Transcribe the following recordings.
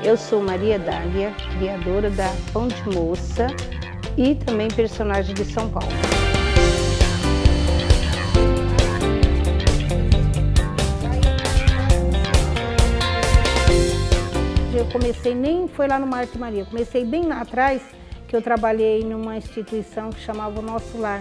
Eu sou Maria Dália, criadora da Pão de Moça e também personagem de São Paulo. Eu comecei, nem foi lá no Marta e Maria, comecei bem lá atrás, que eu trabalhei numa instituição que chamava o Nosso Lar.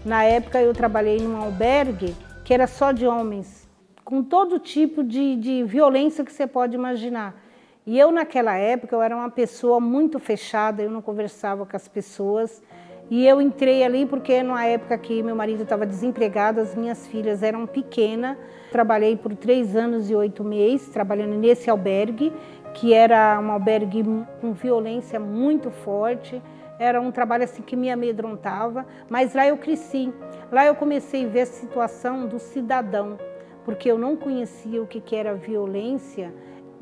Na época eu trabalhei num albergue que era só de homens, com todo tipo de violência que você pode imaginar. E eu naquela época eu era uma pessoa muito fechada, eu não conversava com as pessoas. E eu entrei ali porque na época que meu marido estava desempregado, as minhas filhas eram pequenas. Trabalhei por 3 anos e 8 meses, trabalhando nesse albergue, que era um albergue com violência muito forte. Era um trabalho assim que me amedrontava, mas lá eu cresci. Lá eu comecei a ver a situação do cidadão, porque eu não conhecia o que era violência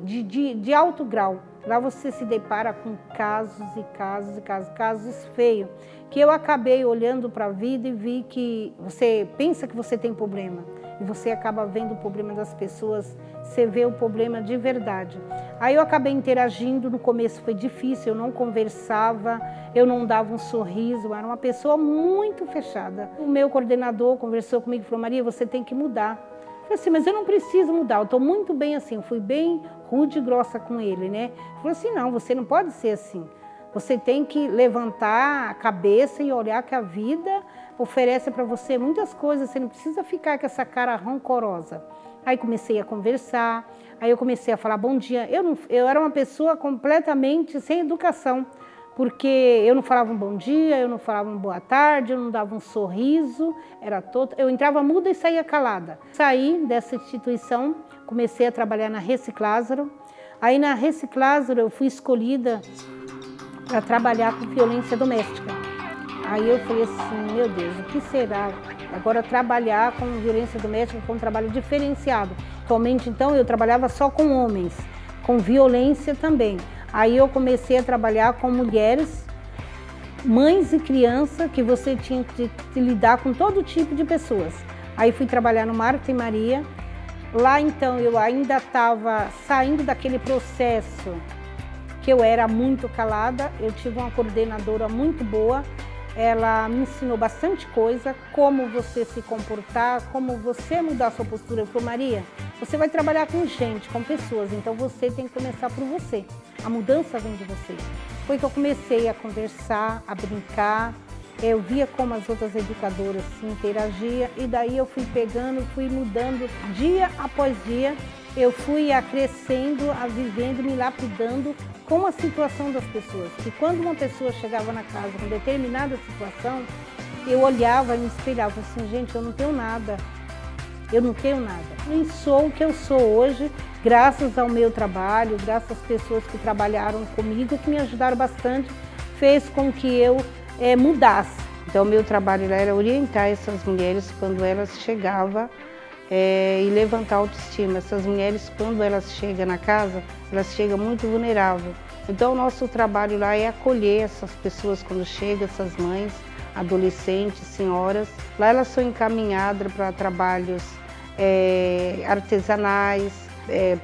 de alto grau. Lá você se depara com casos e casos e casos, casos feios, que eu acabei olhando para a vida e vi que você pensa que você tem problema, e você acaba vendo o problema das pessoas, você vê o problema de verdade. Aí eu acabei interagindo, no começo foi difícil, eu não conversava, eu não dava um sorriso, eu era uma pessoa muito fechada. O meu coordenador conversou comigo e falou: Maria, você tem que mudar. Eu falei assim, mas eu não preciso mudar, eu estou muito bem assim. Eu fui bem rude e grossa com ele, né? Ele falou assim, não, você não pode ser assim. Você tem que levantar a cabeça e olhar que a vida oferece para você muitas coisas, você não precisa ficar com essa cara rancorosa. Aí comecei a conversar, aí eu comecei a falar bom dia. Eu era uma pessoa completamente sem educação, porque eu não falava um bom dia, eu não falava uma boa tarde, eu não dava um sorriso, eu entrava muda e saía calada. Saí dessa instituição, comecei a trabalhar na Reciclázaro. Aí na Reciclázaro eu fui escolhida para trabalhar com violência doméstica. Aí eu falei assim, meu Deus, o que será? Agora trabalhar com violência doméstica com um trabalho diferenciado. Atualmente então eu trabalhava só com homens, com violência também. Aí eu comecei a trabalhar com mulheres, mães e crianças, que você tinha que lidar com todo tipo de pessoas. Aí fui trabalhar no Marta e Maria. Lá então eu ainda estava saindo daquele processo que eu era muito calada. Eu tive uma coordenadora muito boa. Ela me ensinou bastante coisa, como você se comportar, como você mudar a sua postura. Eu falei, Maria, você vai trabalhar com gente, com pessoas, então você tem que começar por você. A mudança vem de você. Foi que eu comecei a conversar, a brincar, eu via como as outras educadoras se interagiam e daí eu fui pegando, fui mudando dia após dia. Eu fui crescendo, vivendo, me lapidando com a situação das pessoas. Que quando uma pessoa chegava na casa com determinada situação, eu olhava e me espelhava assim, gente, eu não tenho nada. Eu não tenho nada. E sou o que eu sou hoje, graças ao meu trabalho, graças às pessoas que trabalharam comigo, que me ajudaram bastante, fez com que eu mudasse. Então, o meu trabalho lá era orientar essas mulheres quando elas chegavam e levantar a autoestima. Essas mulheres, quando elas chegam na casa, elas chegam muito vulneráveis. Então, o nosso trabalho lá é acolher essas pessoas quando chegam, essas mães, adolescentes, senhoras. Lá elas são encaminhadas para trabalhos artesanais,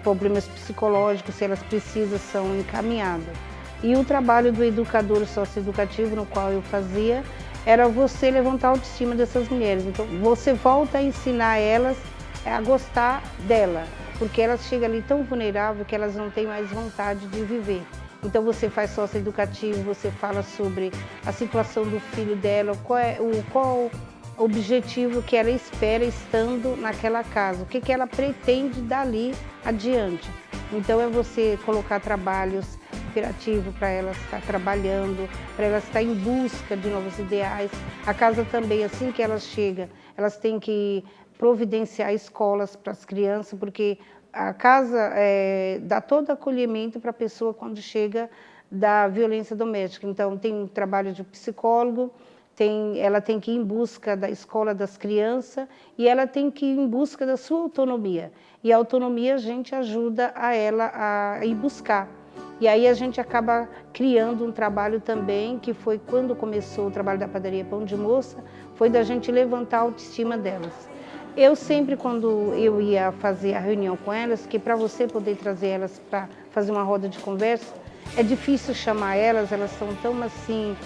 problemas psicológicos, se elas precisam, são encaminhadas. E o trabalho do educador socioeducativo, no qual eu fazia, era você levantar a autoestima dessas mulheres. Então, você volta a ensinar elas a gostar dela, porque elas chegam ali tão vulneráveis que elas não têm mais vontade de viver. Então você faz socioeducativo, você fala sobre a situação do filho dela, qual o objetivo que ela espera estando naquela casa, o que ela pretende dali adiante. Então é você colocar trabalhos operativos para ela estar trabalhando, para ela estar em busca de novos ideais. A casa também, assim que elas chegam, elas têm que providenciar escolas para as crianças, porque a casa dá todo acolhimento para a pessoa quando chega da violência doméstica. Então, tem um trabalho de psicólogo, ela tem que ir em busca da escola das crianças e ela tem que ir em busca da sua autonomia. E a autonomia a gente ajuda a ela a ir buscar. E aí a gente acaba criando um trabalho também, que foi quando começou o trabalho da padaria Pão de Moça, foi da gente levantar a autoestima delas. Eu sempre, quando eu ia fazer a reunião com elas, que para você poder trazer elas para fazer uma roda de conversa, é difícil chamar elas, elas são tão assim,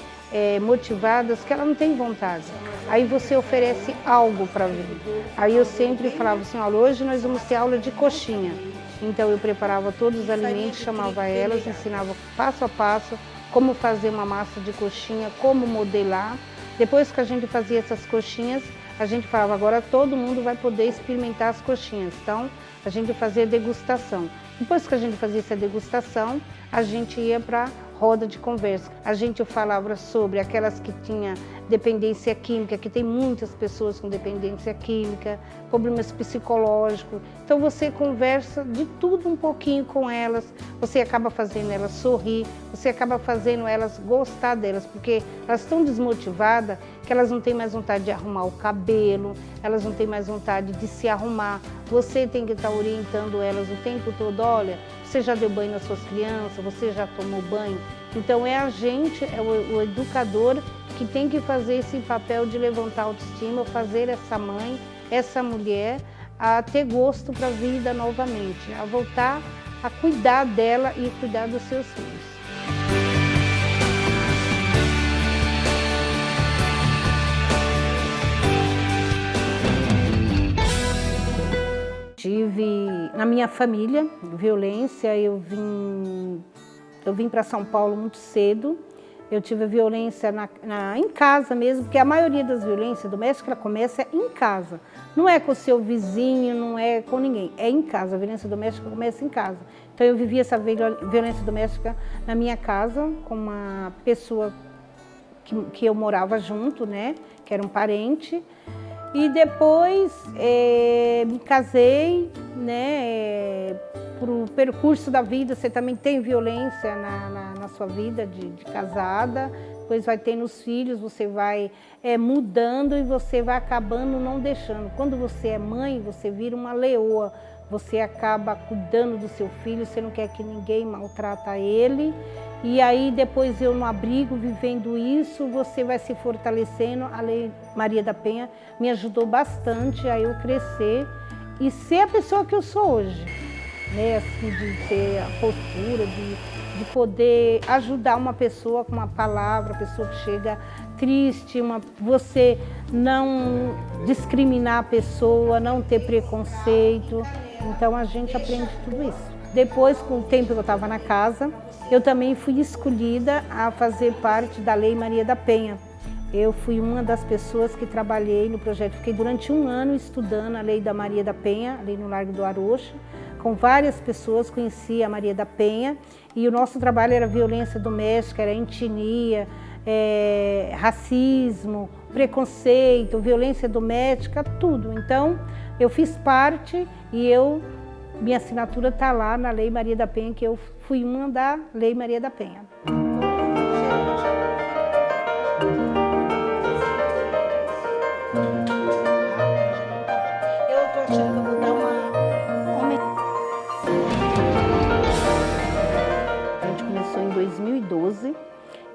motivadas que elas não têm vontade. Aí você oferece algo para vir. Aí eu sempre falava assim, olha, hoje nós vamos ter aula de coxinha. Então eu preparava todos os alimentos, chamava elas, ensinava passo a passo como fazer uma massa de coxinha, como modelar. Depois que a gente fazia essas coxinhas, a gente falava, agora todo mundo vai poder experimentar as coxinhas. Então, a gente fazia degustação. Depois que a gente fazia essa degustação, a gente ia para roda de conversa. A gente falava sobre aquelas que tinham dependência química, que tem muitas pessoas com dependência química, problemas psicológicos. Então você conversa de tudo um pouquinho com elas, você acaba fazendo elas sorrir, você acaba fazendo elas gostar delas, porque elas estão desmotivadas, que elas não têm mais vontade de arrumar o cabelo, elas não têm mais vontade de se arrumar. Você tem que estar orientando elas o tempo todo, olha, você já deu banho nas suas crianças, você já tomou banho. Então é a gente, é o educador que tem que fazer esse papel de levantar a autoestima, fazer essa mãe, essa mulher a ter gosto para a vida novamente, a voltar a cuidar dela e cuidar dos seus filhos. Tive na minha família violência, eu vim para São Paulo muito cedo. Eu tive violência em casa mesmo, porque a maioria das violências domésticas ela começa em casa. Não é com o seu vizinho, não é com ninguém, é em casa. A violência doméstica começa em casa. Então eu vivi essa violência doméstica na minha casa com uma pessoa que eu morava junto, né, que era um parente. E depois me casei, né, pro percurso da vida, você também tem violência na sua vida de casada, depois vai tendo os filhos, você vai mudando e você vai acabando não deixando. Quando você é mãe, você vira uma leoa, você acaba cuidando do seu filho, você não quer que ninguém maltrata ele. E aí depois eu no abrigo, vivendo isso, você vai se fortalecendo. A Lei Maria da Penha me ajudou bastante a eu crescer e ser a pessoa que eu sou hoje. Né, assim, de ter a postura, de poder ajudar uma pessoa com uma palavra, a pessoa que chega triste, você não discriminar a pessoa, não ter preconceito. Então a gente aprende tudo isso. Depois, com o tempo que eu estava na casa, eu também fui escolhida a fazer parte da Lei Maria da Penha. Eu fui uma das pessoas que trabalhei no projeto, fiquei durante um ano estudando a Lei da Maria da Penha, ali no Largo do Arocho, com várias pessoas, conheci a Maria da Penha, e o nosso trabalho era violência doméstica, era etnia, racismo, preconceito, violência doméstica, tudo. Então, eu fiz parte e minha assinatura está lá na Lei Maria da Penha, que eu fui uma da Lei Maria da Penha. A gente começou em 2012,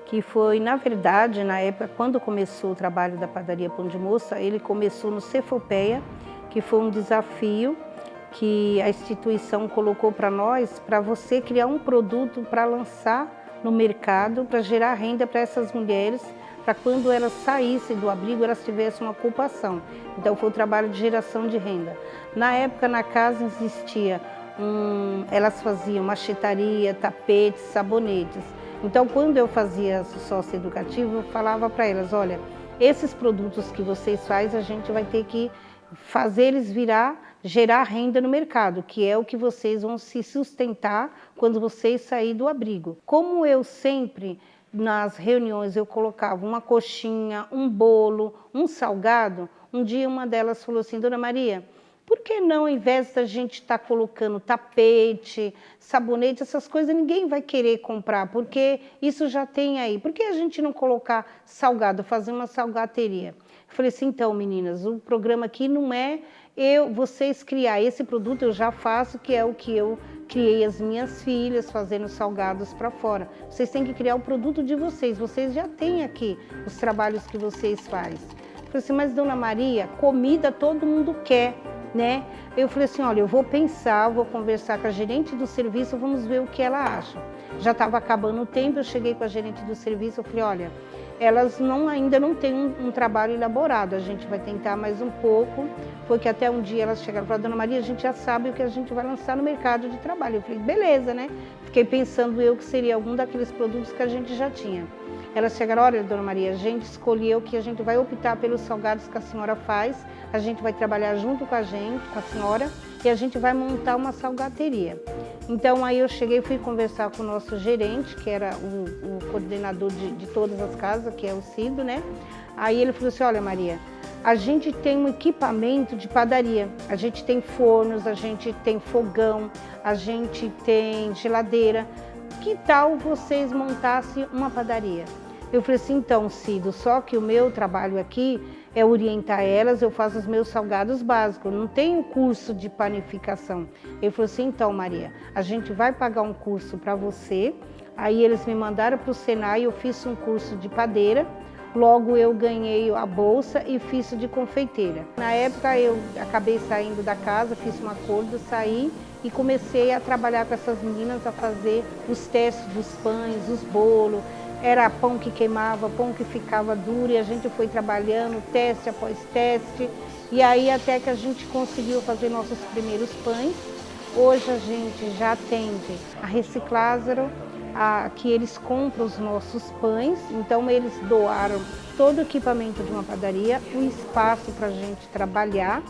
que foi, na verdade, na época, quando começou o trabalho da Padaria Pão de Moça, ele começou no Cefopeia, que foi um desafio que a instituição colocou para nós, para você criar um produto para lançar no mercado, para gerar renda para essas mulheres, para quando elas saíssem do abrigo, elas tivessem uma ocupação. Então foi um trabalho de geração de renda. Na época, na casa existia, elas faziam machetaria, tapetes, sabonetes. Então quando eu fazia sócio educativo, eu falava para elas, olha, esses produtos que vocês fazem, a gente vai ter que fazer eles gerar renda no mercado, que é o que vocês vão se sustentar quando vocês saírem do abrigo. Como eu sempre, nas reuniões, eu colocava uma coxinha, um bolo, um salgado, um dia uma delas falou assim, Dona Maria, por que não, ao invés da gente estar colocando tapete, sabonete, essas coisas, ninguém vai querer comprar, porque isso já tem aí. Por que a gente não colocar salgado, fazer uma salgateria? Eu falei assim, então, meninas, o programa aqui não é vocês criar esse produto, eu já faço, que é o que eu criei as minhas filhas, fazendo salgados para fora. Vocês têm que criar o produto de vocês, vocês já têm aqui os trabalhos que vocês fazem. falei assim, mas Dona Maria, comida todo mundo quer, né? Eu falei assim, olha, eu vou pensar, vou conversar com a gerente do serviço, vamos ver o que ela acha. Já estava acabando o tempo, eu cheguei com a gerente do serviço, eu falei, olha, elas ainda não têm um trabalho elaborado, a gente vai tentar mais um pouco. Foi que até um dia elas chegaram e falaram, Dona Maria, a gente já sabe o que a gente vai lançar no mercado de trabalho. Eu falei, beleza, né? Fiquei pensando eu que seria algum daqueles produtos que a gente já tinha. Elas chegaram, olha, Dona Maria, a gente escolheu que a gente vai optar pelos salgados que a senhora faz, a gente vai trabalhar junto com a gente, com a senhora, e a gente vai montar uma salgateria. Então aí eu cheguei, fui conversar com o nosso gerente, que era o coordenador de todas as casas, que é o Cido, né? Aí ele falou assim, olha Maria, a gente tem um equipamento de padaria, a gente tem fornos, a gente tem fogão, a gente tem geladeira, que tal vocês montassem uma padaria? Eu falei assim, então Cido, só que o meu trabalho aqui é orientar elas, eu faço os meus salgados básicos, não tenho curso de panificação. Ele falou assim, então Maria, a gente vai pagar um curso para você, aí eles me mandaram para o Senai, eu fiz um curso de padeira, logo eu ganhei a bolsa e fiz de confeiteira. Na época eu acabei saindo da casa, fiz um acordo, saí e comecei a trabalhar com essas meninas, a fazer os testes dos pães, os bolos. Era pão que queimava, pão que ficava duro e a gente foi trabalhando teste após teste. E aí até que a gente conseguiu fazer nossos primeiros pães. Hoje a gente já atende a Reciclázaro, que eles compram os nossos pães, então eles doaram todo o equipamento de uma padaria, o espaço para a gente trabalhar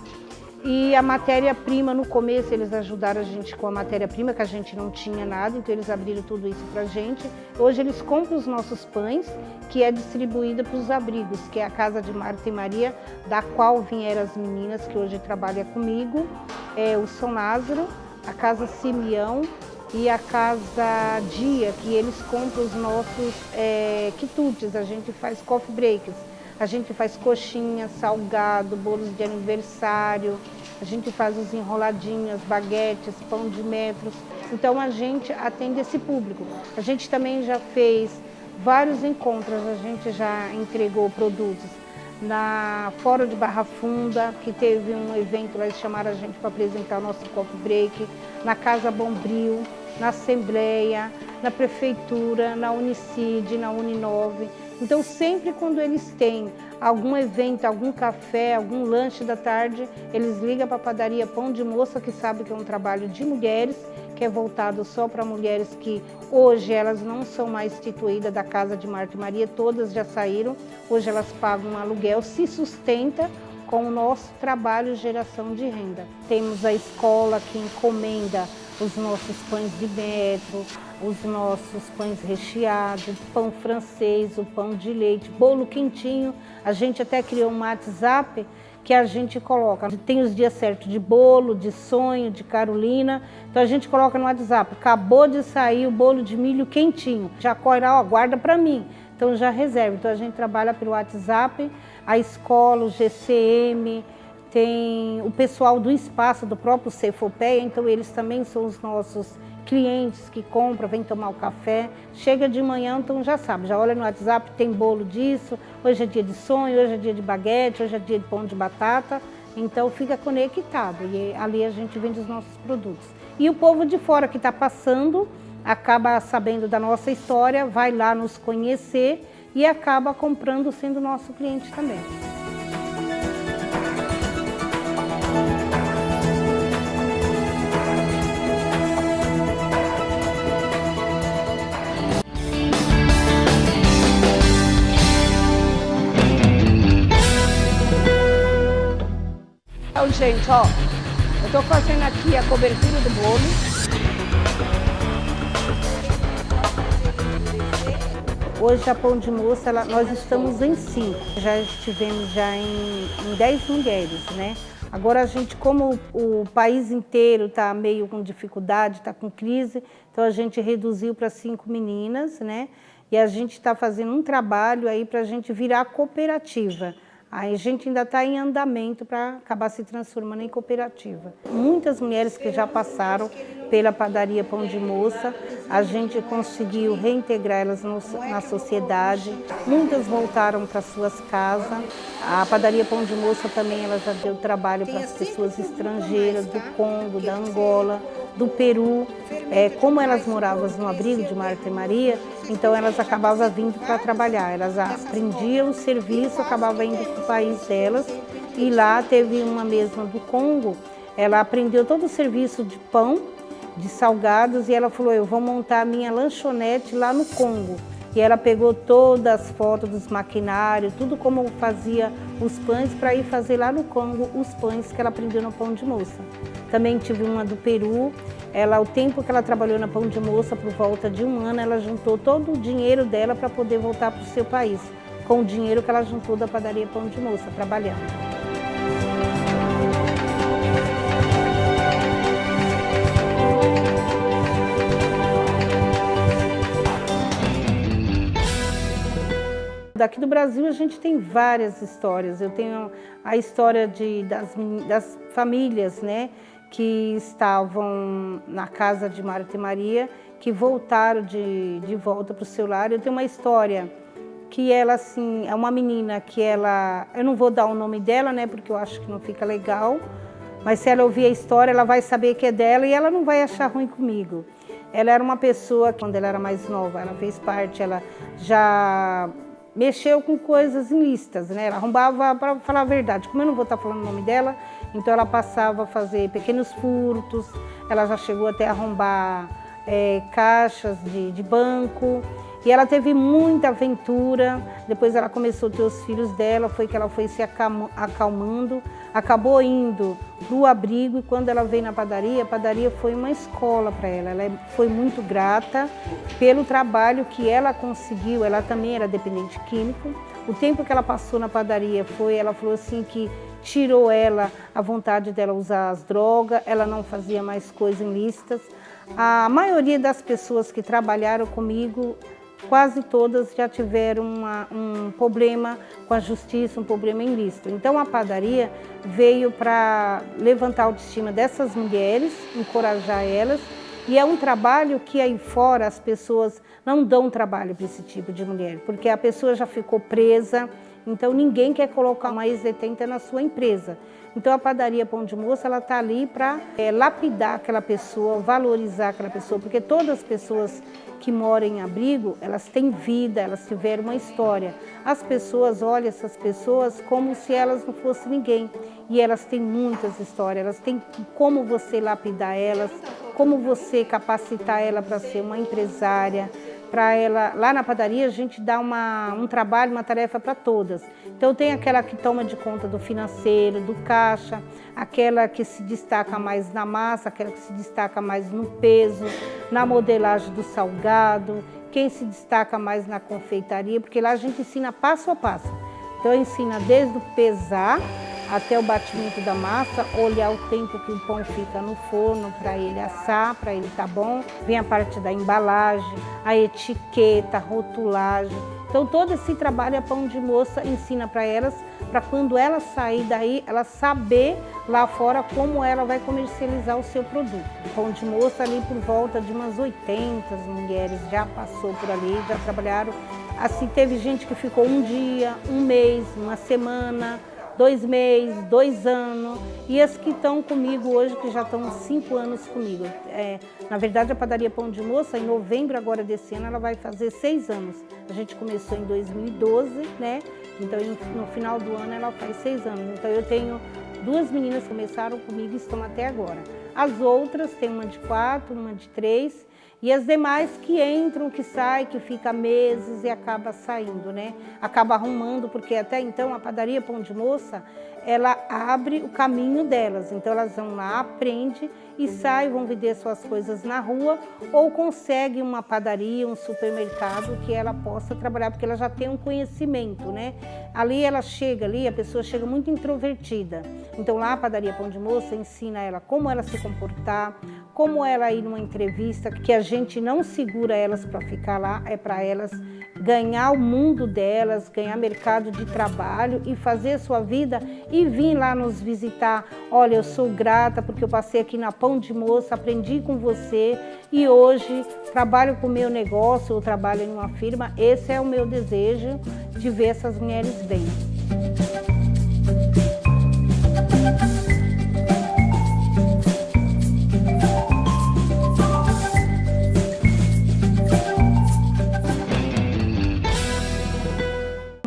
e a matéria-prima. No começo eles ajudaram a gente com a matéria-prima, que a gente não tinha nada, então eles abriram tudo isso para a gente. Hoje eles compram os nossos pães, que é distribuída para os abrigos, que é a Casa de Marta e Maria, da qual vieram as meninas que hoje trabalham comigo, o São Lázaro, a Casa Simeão, e a Casa Dia, que eles compram os nossos quitutes, a gente faz coffee breaks, a gente faz coxinha, salgado, bolos de aniversário, a gente faz os enroladinhos, baguetes, pão de metros, então a gente atende esse público. A gente também já fez vários encontros, a gente já entregou produtos na Fórum de Barra Funda, que teve um evento lá, eles chamaram a gente para apresentar o nosso coffee break, na Casa Bombril, na Assembleia, na Prefeitura, na Unicid, na Uninove. Então, sempre quando eles têm algum evento, algum café, algum lanche da tarde, eles ligam para a padaria Pão de Moça, que sabe que é um trabalho de mulheres, que é voltado só para mulheres que hoje elas não são mais instituídas da Casa de Marta e Maria, todas já saíram, hoje elas pagam um aluguel, se sustenta com o nosso trabalho geração de renda. Temos a escola que encomenda os nossos pães de metro, os nossos pães recheados, pão francês, o pão de leite, bolo quentinho. A gente até criou um WhatsApp que a gente coloca, tem os dias certos de bolo, de sonho, de Carolina, então a gente coloca no WhatsApp, acabou de sair o bolo de milho quentinho, já corre lá, ó, guarda para mim, então já reserva. Então a gente trabalha pelo WhatsApp, a escola, o GCM, tem o pessoal do espaço do próprio Cefopeia, então eles também são os nossos clientes que compram, vêm tomar o café, chega de manhã, então já sabe, já olha no WhatsApp, tem bolo disso, hoje é dia de sonho, hoje é dia de baguete, hoje é dia de pão de batata, então fica conectado e ali a gente vende os nossos produtos. E o povo de fora que está passando, acaba sabendo da nossa história, vai lá nos conhecer e acaba comprando, sendo nosso cliente também. Então, gente, ó, eu tô fazendo aqui a cobertura do bolo. Hoje a Pão de Moça, nós estamos em 5, já estivemos em 10 mulheres, né? Agora a gente, como o país inteiro está meio com dificuldade, está com crise, então a gente reduziu para 5 meninas, né? E a gente está fazendo um trabalho aí para a gente virar cooperativa. A gente ainda está em andamento para acabar se transformando em cooperativa. Muitas mulheres que já passaram pela padaria Pão de Moça, a gente conseguiu reintegrar elas na sociedade. Muitas voltaram para suas casas. A padaria Pão de Moça também ela já deu trabalho para as pessoas estrangeiras do Congo, da Angola, do Peru. Como elas moravam no abrigo de Marta e Maria, então elas acabavam vindo para trabalhar. Elas aprendiam o serviço, acabavam indo para o país delas. E lá teve uma mesma do Congo, ela aprendeu todo o serviço de pão, de salgados, e ela falou, eu vou montar a minha lanchonete lá no Congo. E ela pegou todas as fotos dos maquinários, tudo como fazia os pães, para ir fazer lá no Congo os pães que ela aprendeu no Pão de Moça. Também tive uma do Peru, o tempo que ela trabalhou na Pão de Moça, por volta de 1 ano, ela juntou todo o dinheiro dela para poder voltar para o seu país, com o dinheiro que ela juntou da padaria Pão de Moça, trabalhando. Daqui do Brasil a gente tem várias histórias. Eu tenho a história das famílias, né, que estavam na casa de Marta e Maria, que voltaram de volta para o seu lar. Eu tenho uma história que ela, assim, é uma menina que eu não vou dar o nome dela, né, porque eu acho que não fica legal, mas se ela ouvir a história, ela vai saber que é dela e ela não vai achar ruim comigo. Ela era uma pessoa, quando ela era mais nova, ela fez parte, ela já mexeu com coisas ilícitas, né? Ela arrombava, para falar a verdade, como eu não vou estar falando o nome dela, então ela passava a fazer pequenos furtos, ela já chegou até a arrombar caixas de banco, e ela teve muita aventura. Depois ela começou a ter os filhos dela, foi que ela foi se acalmando, acabou indo para o abrigo, e quando ela veio na padaria, a padaria foi uma escola para ela. Ela foi muito grata pelo trabalho que ela conseguiu. Ela também era dependente químico. O tempo que ela passou na padaria ela falou assim que tirou ela a vontade dela usar as drogas, ela não fazia mais coisas ilícitas. A maioria das pessoas que trabalharam comigo, quase todas já tiveram um problema com a justiça, um problema ilícito. Então a padaria veio para levantar a autoestima dessas mulheres, encorajar elas, e é um trabalho que aí fora as pessoas não dão trabalho para esse tipo de mulher, porque a pessoa já ficou presa, então ninguém quer colocar uma ex-detenta na sua empresa. Então a padaria Pão de Moça ela está ali para lapidar aquela pessoa, valorizar aquela pessoa, porque todas as pessoas que moram em abrigo, elas têm vida, elas tiveram uma história. As pessoas olham essas pessoas como se elas não fossem ninguém. E elas têm muitas histórias, elas têm como você lapidar elas, como você capacitar ela para ser uma empresária. Para ela, lá na padaria a gente dá um trabalho, uma tarefa para todas. Então tem aquela que toma de conta do financeiro, do caixa, aquela que se destaca mais na massa, aquela que se destaca mais no peso, na modelagem do salgado, quem se destaca mais na confeitaria, porque lá a gente ensina passo a passo. Então ensina desde o pesar até o batimento da massa, olhar o tempo que o pão fica no forno para ele assar, para ele estar bom. Vem a parte da embalagem, a etiqueta, a rotulagem. Então todo esse trabalho a Pão de Moça ensina para elas, para quando ela sair daí, ela saber lá fora como ela vai comercializar o seu produto. Pão de Moça ali por volta de umas 80 mulheres já passou por ali, já trabalharam. Assim, teve gente que ficou um dia, um mês, uma semana, 2 meses, 2 anos, e as que estão comigo hoje, que já estão 5 anos comigo. Na verdade, a padaria Pão de Moça, em novembro agora desse ano, ela vai fazer 6 anos. A gente começou em 2012, né? Então, no final do ano, ela faz 6 anos. Então, eu tenho 2 meninas que começaram comigo e estão até agora. As outras, tem uma de 4, uma de 3, e as demais que entram, que saem, que fica meses e acaba saindo, né? Acaba arrumando, porque até então a padaria Pão de Moça, ela abre o caminho delas. Então elas vão lá, aprendem e saem, vão vender suas coisas na rua ou conseguem uma padaria, um supermercado que ela possa trabalhar, porque ela já tem um conhecimento, né? Ali ela chega, a pessoa chega muito introvertida. Então lá a padaria Pão de Moça ensina ela como ela se comportar, como ela ir numa entrevista, que a gente não segura elas para ficar lá, é para elas ganhar o mundo delas, ganhar mercado de trabalho e fazer a sua vida e vir lá nos visitar. Olha, eu sou grata porque eu passei aqui na Pão de Moça, aprendi com você e hoje trabalho com o meu negócio, eu trabalho em uma firma. Esse é o meu desejo, de ver essas mulheres bem.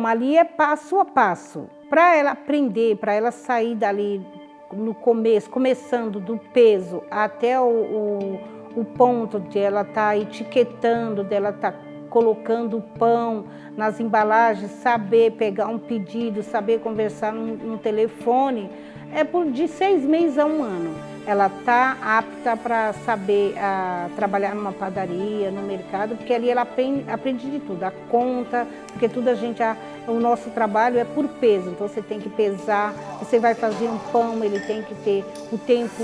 Ali é passo a passo, para ela aprender, para ela sair dali no começo, começando do peso até o ponto de ela estar etiquetando, dela estar colocando o pão nas embalagens, saber pegar um pedido, saber conversar no telefone, é de 6 meses a 1 ano. Ela está apta para saber trabalhar numa padaria, no mercado, porque ali ela aprende de tudo, a conta, porque tudo o nosso trabalho é por peso, então você tem que pesar, você vai fazer um pão, ele tem que ter o tempo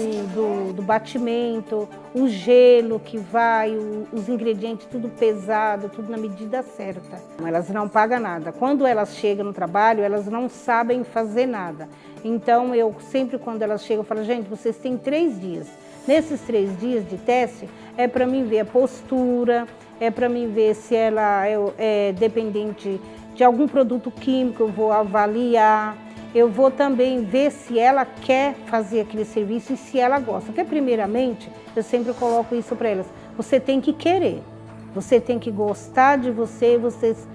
do batimento, o gelo que vai, os ingredientes tudo pesado, tudo na medida certa. Elas não pagam nada. Quando elas chegam no trabalho, elas não sabem fazer nada. Então, eu sempre, quando elas chegam, eu falo, gente, vocês têm 3 dias. Nesses 3 dias de teste, é para mim ver a postura, é para mim ver se ela é dependente de algum produto químico, eu vou avaliar. Eu vou também ver se ela quer fazer aquele serviço e se ela gosta. Porque, primeiramente, eu sempre coloco isso para elas. Você tem que querer, você tem que gostar de você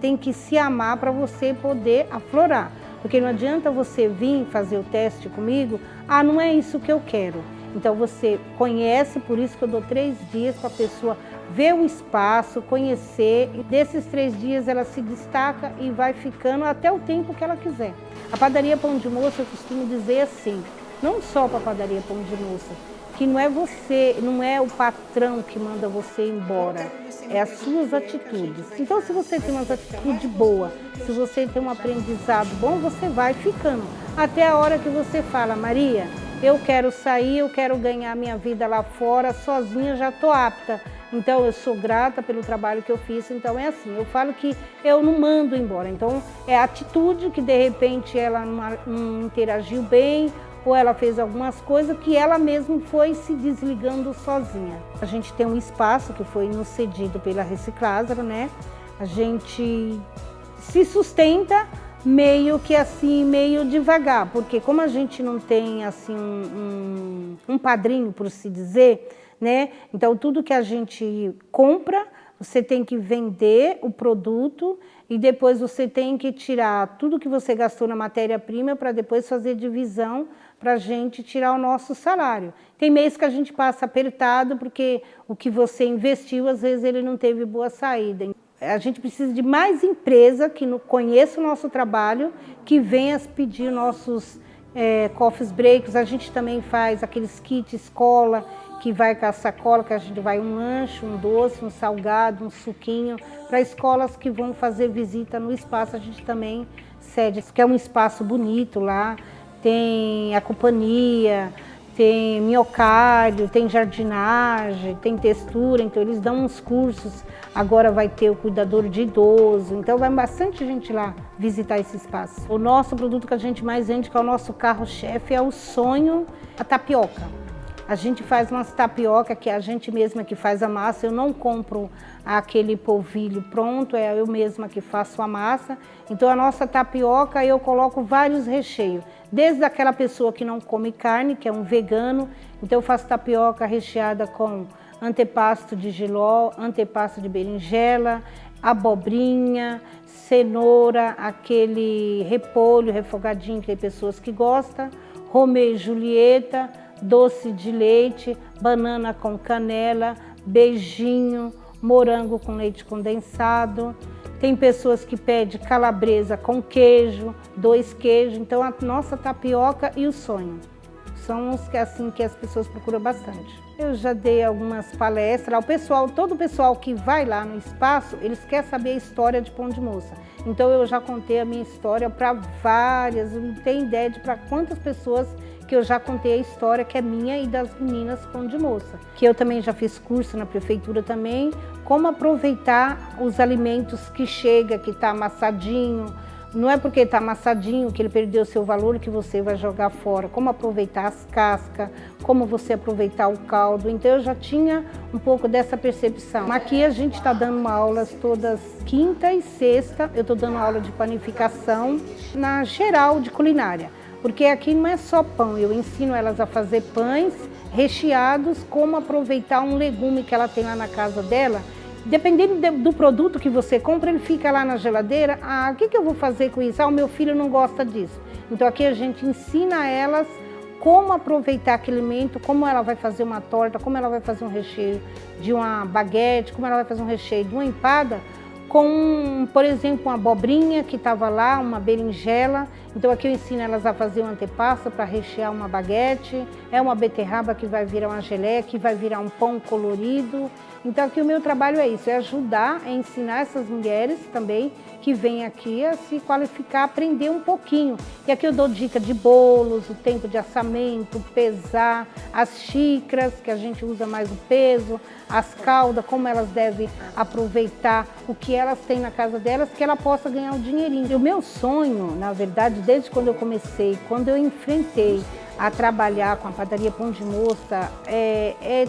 tem que se amar para você poder aflorar. Porque não adianta você vir fazer o teste comigo, não é isso que eu quero. Então você conhece, por isso que eu dou 3 dias para a pessoa ver o espaço, conhecer. E desses 3 dias ela se destaca e vai ficando até o tempo que ela quiser. A padaria Pão de Moça, eu costumo dizer assim, não só para a padaria Pão de Moça, que não é você, não é o patrão que manda você embora, é as suas atitudes. Então, se você tem uma atitude boa, se você tem um aprendizado bom, você vai ficando. Até a hora que você fala, Maria, eu quero sair, eu quero ganhar minha vida lá fora, sozinha já estou apta. Então, eu sou grata pelo trabalho que eu fiz. Então, é assim, eu falo que eu não mando embora. Então, é a atitude que, de repente, ela não interagiu bem, ou ela fez algumas coisas que ela mesma foi se desligando sozinha. A gente tem um espaço que foi nos cedido pela Reciclázaro, né? A gente se sustenta meio que assim, meio devagar, porque como a gente não tem assim um padrinho, por se dizer, né? Então tudo que a gente compra, você tem que vender o produto e depois você tem que tirar tudo que você gastou na matéria-prima para depois fazer divisão para a gente tirar o nosso salário. Tem mês que a gente passa apertado porque o que você investiu, às vezes ele não teve boa saída. A gente precisa de mais empresa que conheça o nosso trabalho, que venha pedir nossos coffee breaks. A gente também faz aqueles kits escola, que vai com a sacola, que a gente vai um lanche, um doce, um salgado, um suquinho, para escolas que vão fazer visita no espaço. A gente também cede, que é um espaço bonito lá, tem a companhia, tem miocárdio, tem jardinagem, tem textura, então eles dão uns cursos. Agora vai ter o cuidador de idoso, então vai bastante gente lá visitar esse espaço. O nosso produto que a gente mais vende, que é o nosso carro-chefe, é o sonho, a tapioca. A gente faz umas tapioca que a gente mesma que faz a massa. Eu não compro aquele polvilho pronto, é eu mesma que faço a massa. Então a nossa tapioca eu coloco vários recheios. Desde aquela pessoa que não come carne, que é um vegano, então eu faço tapioca recheada com antepasto de jiló, antepasto de berinjela, abobrinha, cenoura, aquele repolho refogadinho, que tem pessoas que gostam, Romeu e Julieta, doce de leite, banana com canela, beijinho, morango com leite condensado. Tem pessoas que pedem calabresa com queijo, 2 queijos. Então a nossa tapioca e o sonho são os que as pessoas procuram bastante. Eu já dei algumas palestras. Todo o pessoal que vai lá no espaço, eles querem saber a história de Pão de Moça. Então eu já contei a minha história para várias, não tenho ideia de para quantas pessoas que eu já contei a história que é minha e das meninas Pão de Moça. Que eu também já fiz curso na prefeitura também, como aproveitar os alimentos que chega, que está amassadinho. Não é porque está amassadinho que ele perdeu seu valor que você vai jogar fora. Como aproveitar as cascas, como você aproveitar o caldo. Então eu já tinha um pouco dessa percepção. Aqui a gente está dando aulas todas quinta e sexta. Eu estou dando aula de panificação na geral de culinária. Porque aqui não é só pão, eu ensino elas a fazer pães recheados, como aproveitar um legume que ela tem lá na casa dela. Dependendo do produto que você compra, ele fica lá na geladeira. Ah, o que eu vou fazer com isso? Ah, o meu filho não gosta disso. Então aqui a gente ensina elas como aproveitar aquele alimento, como ela vai fazer uma torta, como ela vai fazer um recheio de uma baguete, como ela vai fazer um recheio de uma empada, com, por exemplo, uma abobrinha que estava lá, uma berinjela. Então aqui eu ensino elas a fazer um antepasto para rechear uma baguete, é uma beterraba que vai virar uma geleia, que vai virar um pão colorido. Então aqui o meu trabalho é isso, é ajudar a ensinar essas mulheres também que vêm aqui a se qualificar, aprender um pouquinho. E aqui eu dou dica de bolos, o tempo de assamento, pesar, as xícaras, que a gente usa mais o peso, as caldas, como elas devem aproveitar o que elas têm na casa delas, que ela possa ganhar um dinheirinho. E o meu sonho, na verdade, desde quando eu comecei, quando eu enfrentei a trabalhar com a padaria Pão de Moça,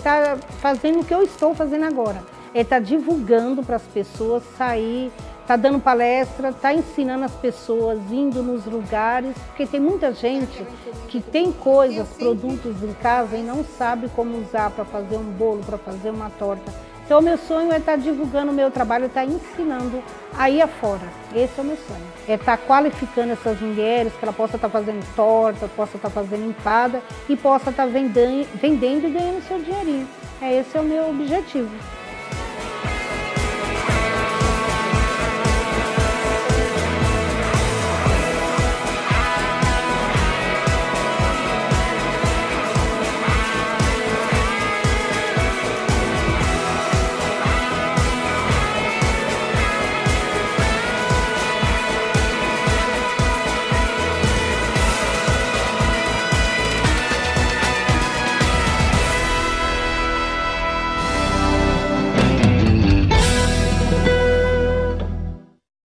tá fazendo o que eu estou fazendo agora. Tá divulgando para as pessoas, sair, tá dando palestra, tá ensinando as pessoas, indo nos lugares, porque tem muita gente que tem coisas, produtos em casa e não sabe como usar para fazer um bolo, para fazer uma torta. Então o meu sonho é estar divulgando o meu trabalho, estar ensinando aí afora. Esse é o meu sonho. É estar qualificando essas mulheres, que ela possa estar fazendo torta, possa estar fazendo empada e possa estar vendendo e ganhando seu dinheirinho. Esse é o meu objetivo.